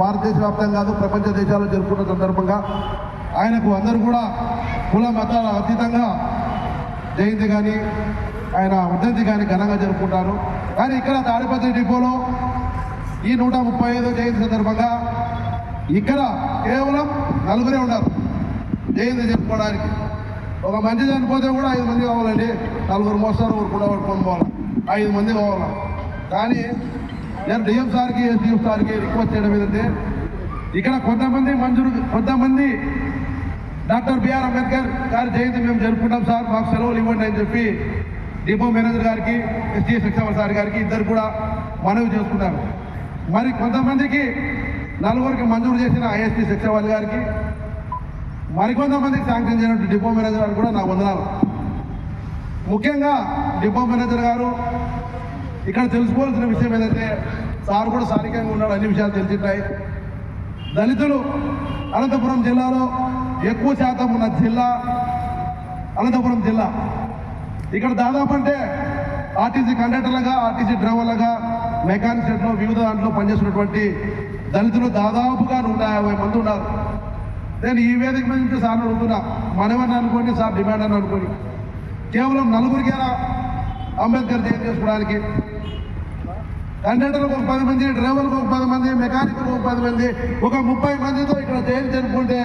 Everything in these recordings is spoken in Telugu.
భారతదేశ వ్యాప్తంగా కాదు ప్రపంచ దేశాల్లో జరుపుకున్న సందర్భంగా ఆయనకు అందరూ కూడా కుల మతాల అతీతంగా జయంతి కానీ ఆయన వర్ధంతి కానీ ఘనంగా జరుపుకుంటారు. కానీ ఇక్కడ తాడిపత్రి డిపోలో ఈ 135వ జయంతి సందర్భంగా ఇక్కడ కేవలం నలుగురే ఉన్నారు జయంతి జరుపుకోవడానికి. ఒక మంచి చనిపోతే కూడా 5 మంది కావాలండి. నలుగురు మోస్తారు, ఊరు కూడా పట్టుకొని పోవాలి, 5 మంది కావాలి. కానీ నేను డిఎం సార్కి ఎస్డిఎం సార్కి రిక్వెస్ట్ చేయడం ఏంటంటే ఇక్కడ కొంతమంది డాక్టర్ బిఆర్ అంబేద్కర్ గారి జయంతి మేము జరుపుకుంటాం సార్, మాకు సెలవులు ఇవ్వండి అని చెప్పి డిపో మేనేజర్ గారికి ఎస్డిఎస్ సెక్షన్ సార్ గారికి ఇద్దరు కూడా మనవి చేసుకున్నారు. మరి కొంతమందికి నలుగురికి మంజూరు చేసిన ఐఎస్టీ సెక్షన్ గారికి మరికొంతమందికి శాంక్షన్ చేయనట్టు డిపో మేనేజర్ గారు కూడా నాకు వందనాలు. ముఖ్యంగా డిపో మేనేజర్ గారు ఇక్కడ తెలుసుకోవాల్సిన విషయం ఏంటంటే సార్ కూడా స్థానికంగా ఉన్నాడు, అన్ని విషయాలు తెలిసింటాయి. దళితులు అనంతపురం జిల్లాలో ఎక్కువ శాతం ఉన్న జిల్లా అనంతపురం జిల్లా. ఇక్కడ దాదాపు అంటే ఆర్టీసీ కండక్టర్లుగా, ఆర్టీసీ డ్రైవర్లుగా, మెకానిక్ షెడ్లో వివిధ దాంట్లో పనిచేస్తున్నటువంటి దళితులు దాదాపుగా 150 మంది ఉన్నారు. నేను ఈ వేదిక మీద నుంచి సార్ని అడుగుతున్నా, మనమని అనుకోండి సార్, డిమాండ్ అని అనుకోండి, కేవలం నలుగురికేనా అంబేద్కర్ జయంతి చేసుకోవడానికి? కండక్టర్లకు ఒక 10 మంది, డ్రైవర్లకు ఒక 10 మంది, మెకానిక్లకు ఒక 10 మంది, ఒక 30 మందితో ఇక్కడ జయంతి జరుపుకుంటే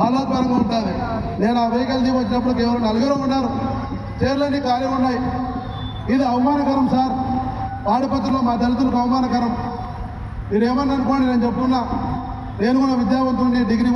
ఆహ్లాదకరంగా ఉంటుంది. నేను ఆ వెహికల్ దిగి వచ్చినప్పుడు కేవలం 4 ఉన్నారు, చైర్లన్నీ ఖాళీ ఉన్నాయి. ఇది అవమానకరం సార్, తాడిపత్రిలో మా దళితులకు అవమానకరం. మీరు ఏమన్నా అనుకోండి, నేను చెప్తున్నా, నేను కూడా విద్యావంతుడిని, డిగ్రీ